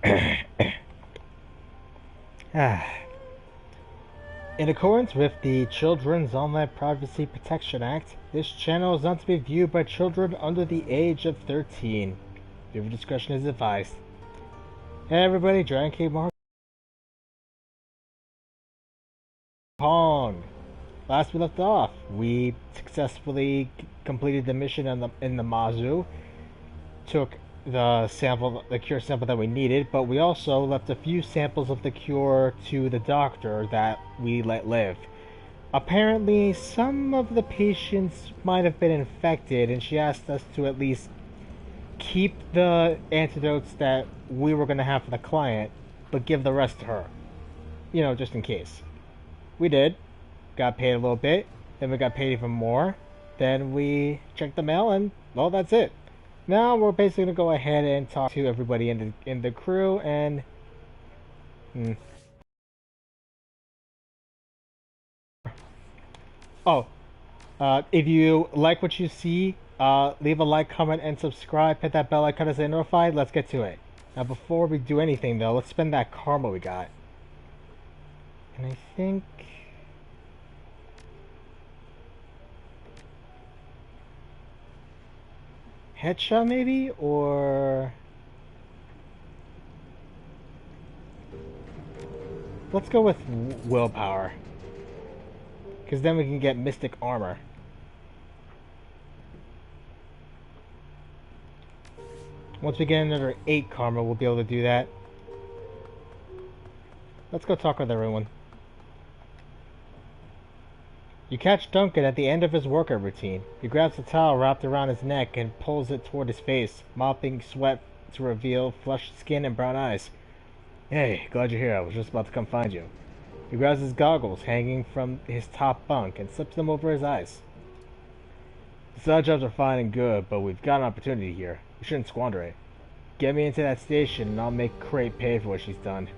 In accordance with the Children's Online Privacy Protection Act, this channel is not to be viewed by children under the age of 13. Viewer discretion is advised. Hey everybody, Dragon King Mark Pong. Last we left off, we successfully completed the mission in the Mazu, took the cure sample that we needed, but we also left a few samples of the cure to the doctor that we let live. Apparently, some of the patients might have been infected, and she asked us to at least keep the antidotes that we were going to have for the client, but give the rest to her. You know, just in case. We did. Got paid a little bit, then we got paid even more, then we checked the mail, and, well, that's it. Now we're basically going to go ahead and talk to everybody in the crew, and... Oh, if you like what you see, leave a like, comment, and subscribe. Hit that bell icon to stay notified. Let's get to it. Now, before we do anything, though, let's spend that karma we got. And I think... headshot, maybe? Or... let's go with willpower. Because then we can get mystic armor. Once we get another 8 karma, we'll be able to do that. Let's go talk with everyone. You catch Duncan at the end of his workout routine. He grabs a towel wrapped around his neck and pulls it toward his face, mopping sweat to reveal flushed skin and brown eyes. Hey, glad you're here. I was just about to come find you. He grabs his goggles hanging from his top bunk and slips them over his eyes. The side jobs are fine and good, but we've got an opportunity here. We shouldn't squander it. Get me into that station and I'll make Crate pay for what she's done.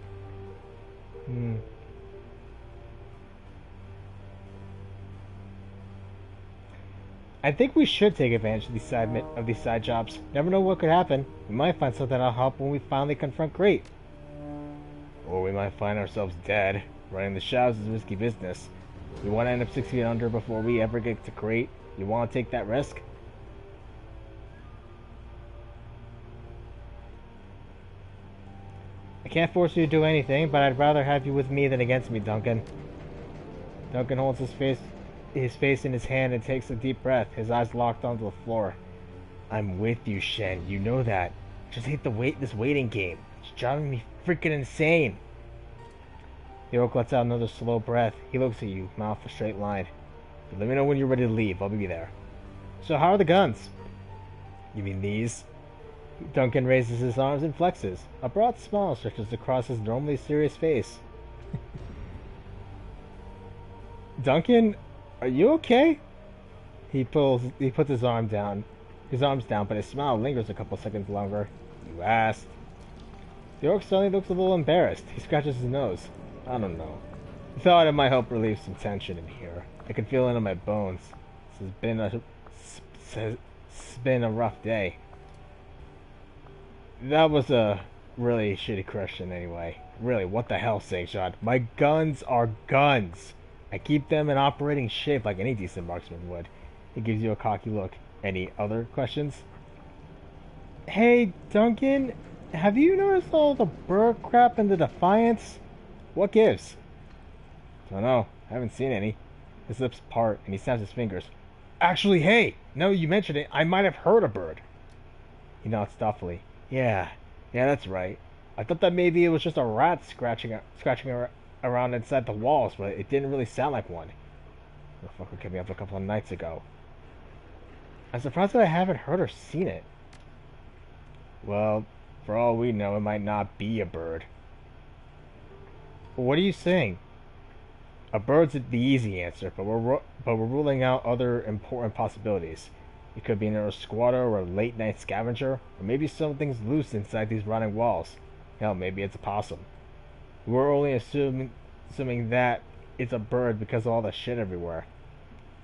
I think we should take advantage of these side jobs. Never know what could happen. We might find something that'll help when we finally confront Crate. Or we might find ourselves dead. Running the shadows is risky business. We want to end up 6 feet under before we ever get to Crate. You want to take that risk? I can't force you to do anything, but I'd rather have you with me than against me, Duncan. Duncan holds his face in his hand and takes a deep breath, his eyes locked onto the floor. I'm with you, Shen. You know that. I just hate this waiting game. It's driving me freaking insane. The orc lets out another slow breath. He looks at you, mouth a straight line. Let me know when you're ready to leave. I'll be there. So how are the guns? You mean these? Duncan raises his arms and flexes. A broad smile stretches across his normally serious face. Duncan, are you okay? He puts his arms down, but his smile lingers a couple seconds longer. You asked. The orc suddenly looks a little embarrassed. He scratches his nose. I don't know. I thought it might help relieve some tension in here. I can feel it in my bones. It's been a rough day. That was a really shitty question anyway. Really, what the hell, Shot? My guns are guns. I keep them in operating shape like any decent marksman would. He gives you a cocky look. Any other questions? Hey, Duncan, have you noticed all the bird crap in the Defiance? What gives? Don't know. I haven't seen any. His lips part and he snaps his fingers. Actually, hey, now you mentioned it, I might have heard a bird. He nods thoughtfully. Yeah, that's right. I thought that maybe it was just a rat scratching around inside the walls, but it didn't really sound like one. The fucker kept me up a couple of nights ago. I'm surprised that I haven't heard or seen it. Well, for all we know, it might not be a bird. What are you saying? A bird's the easy answer, but we're ruling out other important possibilities. It could be another squatter or a late-night scavenger, or maybe something's loose inside these rotting walls. Hell, maybe it's a possum. We're only assuming that it's a bird because of all the shit everywhere.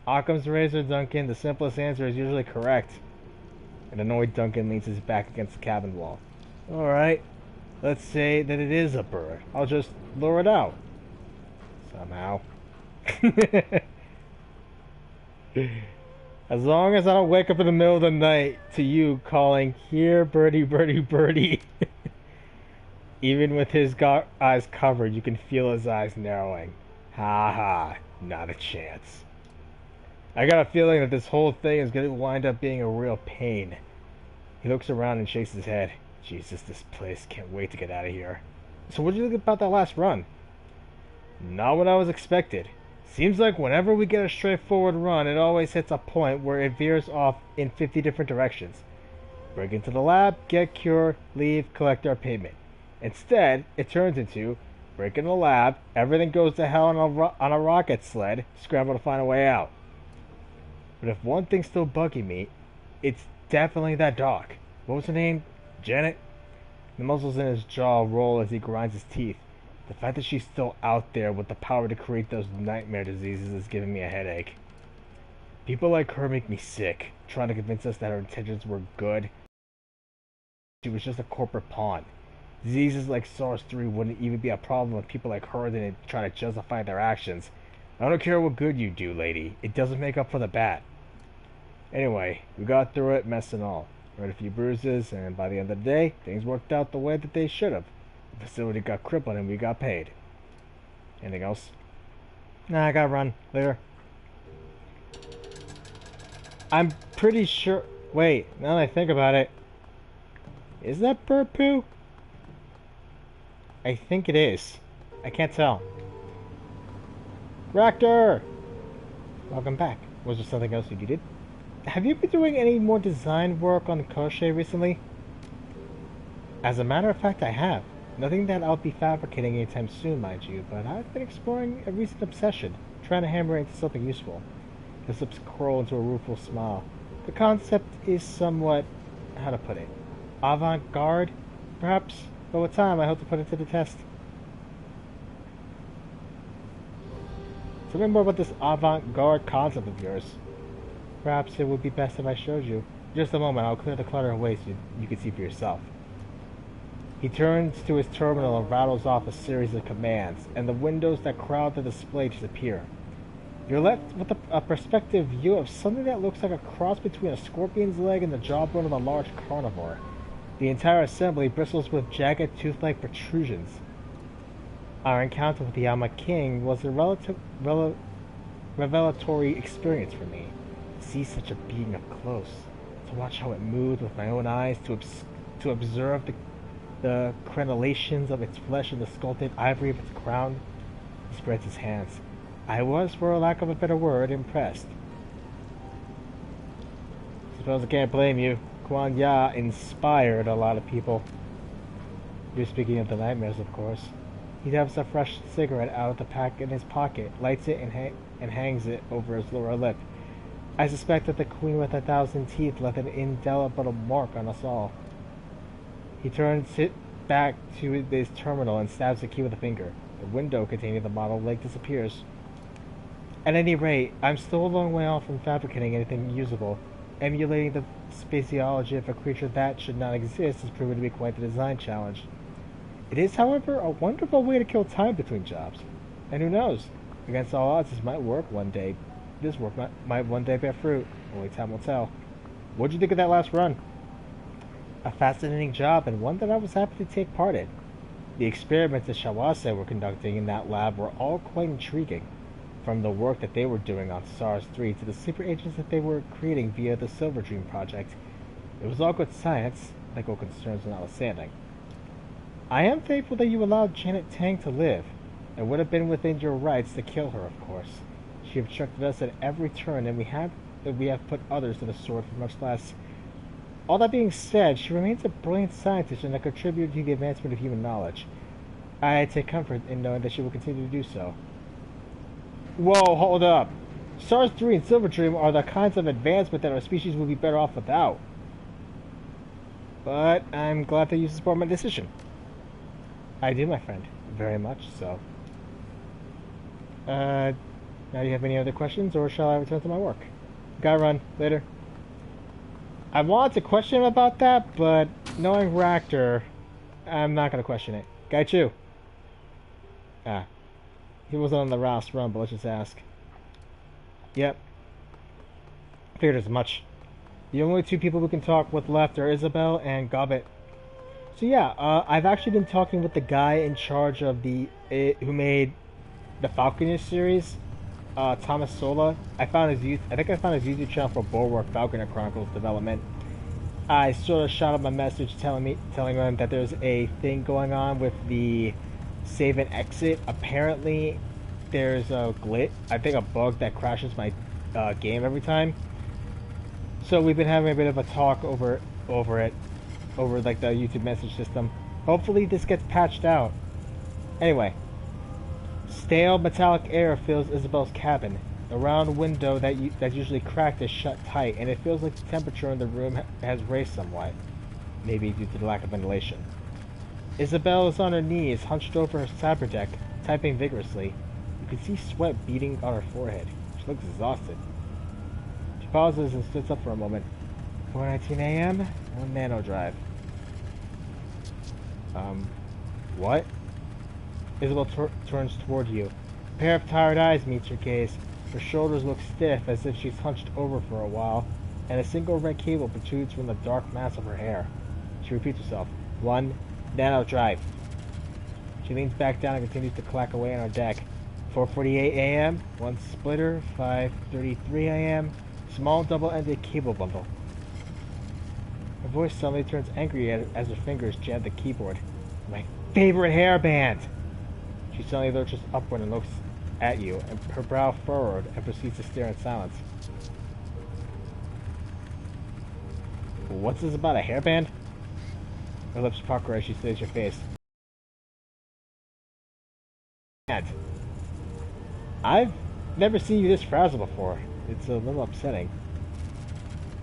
Occam's razor, Duncan. The simplest answer is usually correct. An annoyed Duncan leans his back against the cabin wall. Alright. Let's say that it is a bird. I'll just lure it out. Somehow. As long as I don't wake up in the middle of the night to you calling, "Here, birdie, birdie, birdie." Even with his eyes covered, you can feel his eyes narrowing. Ha ha, not a chance. I got a feeling that this whole thing is going to wind up being a real pain. He looks around and shakes his head. Jesus, this place, can't wait to get out of here. So what did you think about that last run? Not what I was expected. Seems like whenever we get a straightforward run, it always hits a point where it veers off in 50 different directions. Break into the lab, get cured, leave, collect our payment. Instead, it turns into break in the lab, everything goes to hell on a rocket sled, scramble to find a way out. But if one thing's still bugging me, it's definitely that doc. What was her name? Janet? The muscles in his jaw roll as he grinds his teeth. The fact that she's still out there with the power to create those nightmare diseases is giving me a headache. People like her make me sick, trying to convince us that her intentions were good. She was just a corporate pawn. Diseases like SARS-3 wouldn't even be a problem if people like her didn't try to justify their actions. I don't care what good you do, lady. It doesn't make up for the bad. Anyway, we got through it, mess and all. We had a few bruises, and by the end of the day, things worked out the way that they should have. The facility got crippled and we got paid. Anything else? Nah, I gotta run. Later. I'm pretty sure... Wait, now that I think about it... Is that bird poo? I think it is. I can't tell. Raptor! Welcome back. Was there something else you did? Have you been doing any more design work on crochet recently? As a matter of fact, I have. Nothing that I'll be fabricating anytime soon, mind you, but I've been exploring a recent obsession, trying to hammer it into something useful. His lips curl into a rueful smile. The concept is somewhat, how to put it, avant-garde, perhaps, but with time I hope to put it to the test. Tell me more about this avant-garde concept of yours. Perhaps it would be best if I showed you. In just a moment, I'll clear the clutter away so you can see for yourself. He turns to his terminal and rattles off a series of commands, and the windows that crowd the display disappear. You're left with a perspective view of something that looks like a cross between a scorpion's leg and the jawbone of a large carnivore. The entire assembly bristles with jagged tooth-like protrusions. Our encounter with the Yama King was a revelatory experience for me. To see such a being up close, to watch how it moved with my own eyes, to observe the crenellations of its flesh and the sculpted ivory of its crown. He spreads his hands. I was, for lack of a better word, impressed. Suppose I can't blame you. Kuan Ya inspired a lot of people. You're speaking of the nightmares, of course. He taps a fresh cigarette out of the pack in his pocket, lights it, and hangs it over his lower lip. I suspect that the Queen with 1,000 teeth left an indelible mark on us all. He turns it back to his terminal and stabs the key with a finger. The window containing the model leg disappears. At any rate, I'm still a long way off from fabricating anything usable. Emulating the spaciology of a creature that should not exist has proven to be quite the design challenge. It is, however, a wonderful way to kill time between jobs. And who knows? Against all odds, this might work one day. This work might one day bear fruit. Only time will tell. What'd you think of that last run? A fascinating job, and one that I was happy to take part in. The experiments that Shawase were conducting in that lab were all quite intriguing. From the work that they were doing on SARS-3 to the sleeper agents that they were creating via the Silver Dream project. It was all good science, legal concerns notwithstanding. I am thankful that you allowed Janet Tang to live. It would have been within your rights to kill her, of course. She obstructed us at every turn, and we have put others to the sword for much less. All that being said, she remains a brilliant scientist and a contributor to the advancement of human knowledge. I take comfort in knowing that she will continue to do so. Whoa, hold up. SARS-3 and Silver Dream are the kinds of advancement that our species would be better off without. But I'm glad that you support my decision. I do, my friend. Very much so. Now do you have any other questions, or shall I return to my work? Gotta run. Later. I wanted to question him about that, but knowing Raptor, I'm not gonna question it. Guy Chu. Ah, he wasn't on the Rouse run, but let's just ask. Yep, figured as much. The only two people who can talk with left are Isabel and Gobbet. So yeah, I've actually been talking with the guy in charge of who made the Falconer series, Thomas Sola. I think I found his YouTube channel for Bulwark Falconer Chronicles development. I sort of shot him a message telling him that there's a thing going on with the save and exit. Apparently, there's a glitch. I think a bug that crashes my game every time. So we've been having a bit of a talk over like the YouTube message system. Hopefully this gets patched out. Anyway, stale metallic air fills Isabel's cabin. The round window that's usually cracked is shut tight, and it feels like the temperature in the room has raised somewhat, maybe due to the lack of ventilation. Isabel is on her knees, hunched over her cyber deck, typing vigorously. You can see sweat beading on her forehead. She looks exhausted. She pauses and sits up for a moment. 4:19 a.m. on Nano Drive. What? Isabel turns toward you. A pair of tired eyes meets your gaze. Her shoulders look stiff, as if she's hunched over for a while, and a single red cable protrudes from the dark mass of her hair. She repeats herself. 1 Nano Drive. She leans back down and continues to clack away on her deck. 4:48 a.m. 1 splitter. 5:33 a.m. Small double-ended cable bundle. Her voice suddenly turns angry as her fingers jab the keyboard. My favorite hairband! She suddenly lurches upward and looks at you, and her brow furrowed, and proceeds to stare in silence. What's this about a hairband? Her lips pucker as she studies your face. I've never seen you this frazzled before. It's a little upsetting.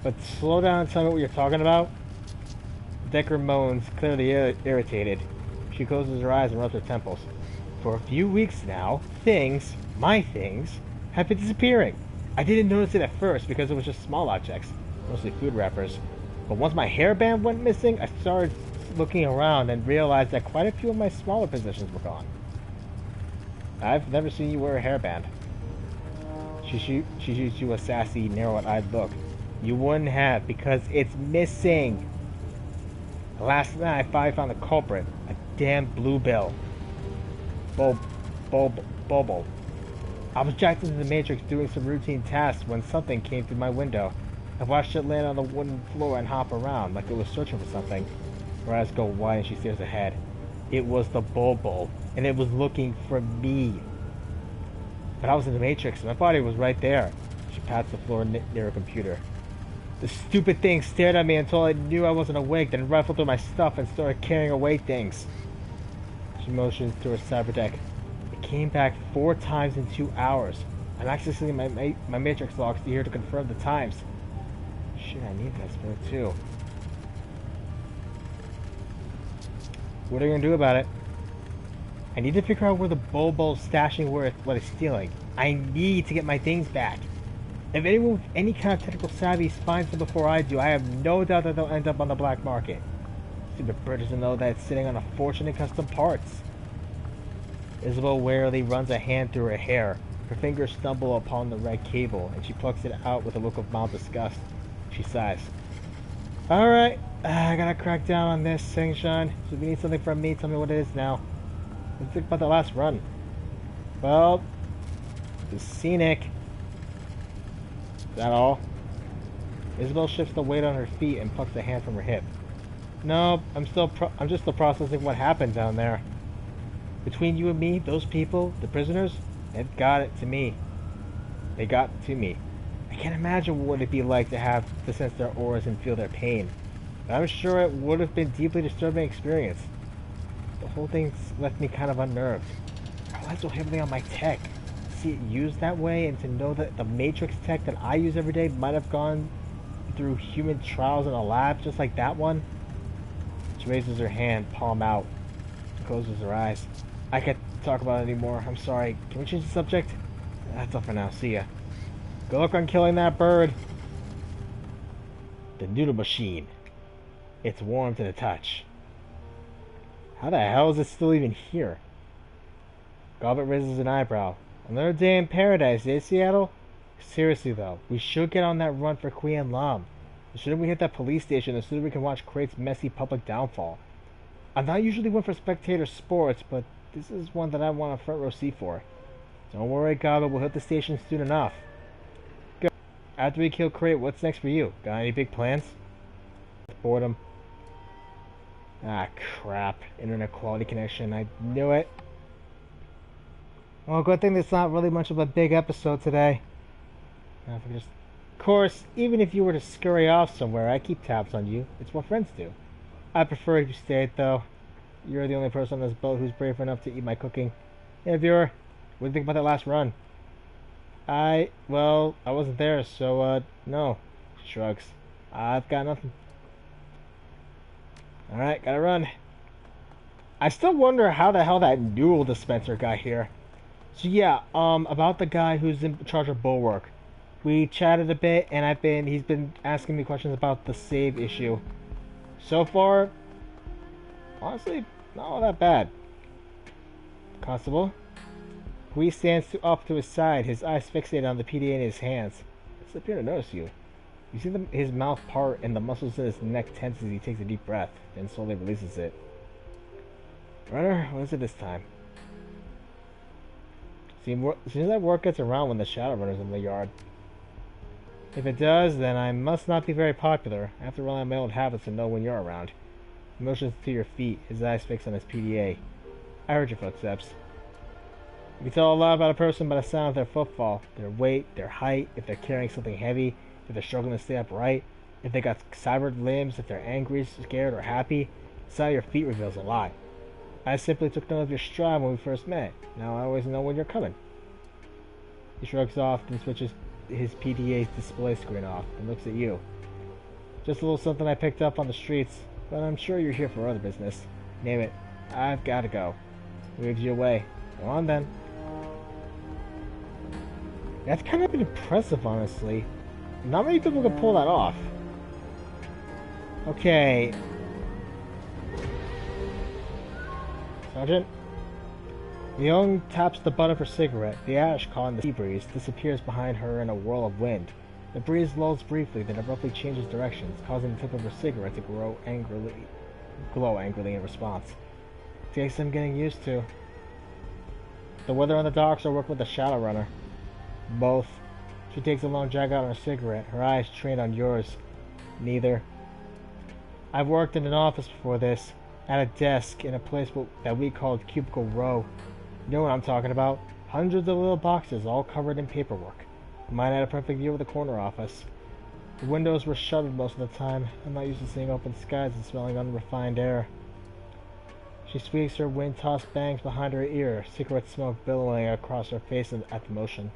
But slow down and tell me what you're talking about. Decker moans, clearly irritated. She closes her eyes and rubs her temples. For a few weeks now, my things, have been disappearing. I didn't notice it at first because it was just small objects, mostly food wrappers. But once my hairband went missing, I started looking around and realized that quite a few of my smaller possessions were gone. I've never seen you wear a hairband. She shoots you a sassy, narrow-eyed look. You wouldn't have, because it's missing. Last night, I finally found the culprit. A damn bluebill. Bobo. I was jacked into the Matrix doing some routine tasks when something came through my window. I watched it land on the wooden floor and hop around like it was searching for something. Her eyes go wide and she stares ahead. It was the Bobo, and it was looking for me. But I was in the Matrix, and my body was right there. She pats the floor near her computer. The stupid thing stared at me until I knew I wasn't awake, then rifled through my stuff and started carrying away things. She motions to her cyber deck. It came back 4 times in 2 hours. I'm accessing my Matrix logs here to confirm the times. Shit, I need that spare too. What are you gonna do about it? I need to figure out where the Bobo's stashing what it's stealing. I need to get my things back. If anyone with any kind of technical savvy finds them before I do, I have no doubt that they'll end up on the black market. Stupid bird doesn't know that it's sitting on a fortune in custom parts. Isabel warily runs a hand through her hair. Her fingers stumble upon the red cable, and she plucks it out with a look of mild disgust. She sighs. Alright, I gotta crack down on this thing, Sean. So if you need something from me, tell me what it is now. Let's think about the last run. Well, it's scenic. Is that all? Isabel shifts the weight on her feet and plucks a hand from her hip. No, I'm just still processing what happened down there. Between you and me, those people, the prisoners, they've got it to me. They got to me. I can't imagine what it'd be like to sense their auras and feel their pain. But I'm sure it would have been a deeply disturbing experience. The whole thing's left me kind of unnerved. I relied so heavily on my tech. To see it used that way, and to know that the Matrix tech that I use every day might have gone through human trials in a lab just like that one. She raises her hand, palm out. She closes her eyes. I can't talk about it anymore. I'm sorry. Can we change the subject? That's all for now. See ya. Good luck on killing that bird. The noodle machine. It's warm to the touch. How the hell is it still even here? Gobbet raises an eyebrow. Another day in paradise, eh, Seattle? Seriously though, we should get on that run for Queen Lam. The sooner we hit that police station, the sooner we can watch Crate's messy public downfall. I'm not usually one for spectator sports, but this is one that I want a front row seat for. Don't worry, Gobbet, we'll hit the station soon enough. Go. After we kill Crate, what's next for you? Got any big plans? Boredom. Ah, crap. Internet quality connection. I knew it. Well, good thing there's not really much of a big episode today. Of course, even if you were to scurry off somewhere, I keep tabs on you. It's what friends do. I prefer if you stayed, though. You're the only person on this boat who's brave enough to eat my cooking. Hey, viewer, what do you think about that last run? Well, I wasn't there, so, no. Shrugs. I've got nothing. Alright, gotta run. I still wonder how the hell that Newell dispenser got here. So yeah, about the guy who's in charge of Bulwark. We chatted a bit, and he's been asking me questions about the save issue. So far, honestly, not all that bad. Constable? He stands up to his side, his eyes fixated on the PDA in his hands. It's appear to notice you. You see his mouth part and the muscles in his neck tense as he takes a deep breath, then slowly releases it. Runner, what is it this time? Seems like work gets around when the Shadowrunner's in the yard. If it does, then I must not be very popular. After all, I'm my old habits to know when you're around. He motions to your feet, his eyes fixed on his PDA. I heard your footsteps. You can tell a lot about a person by the sound of their footfall, their weight, their height, if they're carrying something heavy, if they're struggling to stay upright, if they got cybered limbs, if they're angry, scared, or happy. The sound of your feet reveals a lot. I simply took note of your stride when we first met. Now I always know when you're coming. He shrugs off and switches his PDA's display screen off and looks at you. Just a little something I picked up on the streets, but I'm sure you're here for other business. Name it. I've gotta go. Waves you away. Go on then. That's kind of impressive, honestly. Not many people can pull that off. Okay. Sergeant? The young taps the butt of her cigarette. The ash caught in the sea breeze disappears behind her in a whirl of wind. The breeze lulls briefly, then abruptly changes directions, causing the tip of her cigarette to glow angrily in response. Takes some getting used to. The weather on the docks or work with the Shadowrunner? Both. She takes a long drag out on her cigarette, her eyes trained on yours. Neither. I've worked in an office before this, at a desk in a place that we called Cubicle Row. You know what I'm talking about? Hundreds of little boxes all covered in paperwork. Mine had a perfect view of the corner office. The windows were shuttered most of the time. I'm not used to seeing open skies and smelling unrefined air. She squeaks her wind-tossed bangs behind her ear, cigarette smoke billowing across her face at the motion.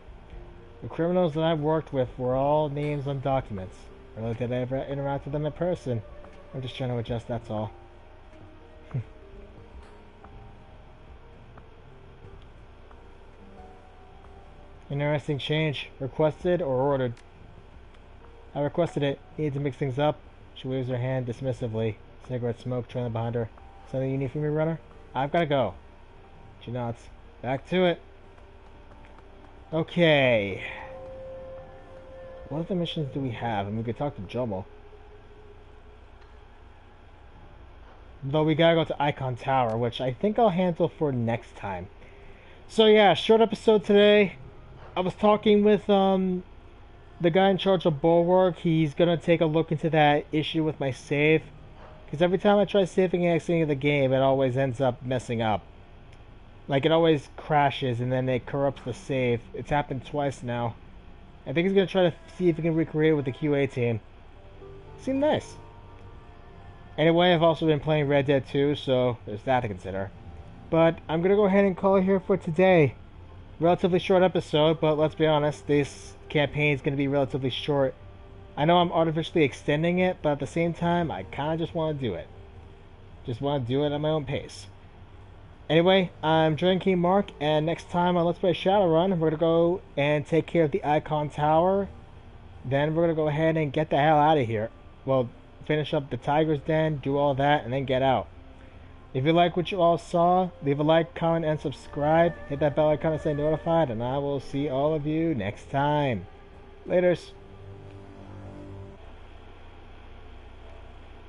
The criminals that I worked with were all names on documents. Rarely did I ever interact with them in person. I'm just trying to adjust, that's all. Interesting change. Requested or ordered? I requested it. Need to mix things up. She waves her hand dismissively. Cigarette smoke trailing behind her. Something you need from me, runner? I've gotta go. She nods. Back to it. Okay. What other missions do we have? And we could talk to Jomo. Though we gotta go to Icon Tower, which I think I'll handle for next time. So yeah, short episode today. I was talking with the guy in charge of Bulwark. He's gonna take a look into that issue with my save. Because every time I try saving and exiting the game, it always ends up messing up. Like, it always crashes and then it corrupts the save. It's happened twice now. I think he's gonna try to see if he can recreate it with the QA team. Seemed nice. Anyway, I've also been playing Red Dead 2, so there's that to consider. But I'm gonna go ahead and call it here for today. Relatively short episode, but let's be honest, this campaign is going to be relatively short. I know I'm artificially extending it, but at the same time, I kind of just want to do it. Just want to do it at my own pace. Anyway, I'm Drinking Mark, and next time on Let's Play Shadowrun, we're going to go and take care of the Icon Tower. Then we're going to go ahead and get the hell out of here. Well, finish up the Tiger's Den, do all that, and then get out. If you like what you all saw, leave a like, comment, and subscribe. Hit that bell icon to stay notified, and I will see all of you next time. Laters.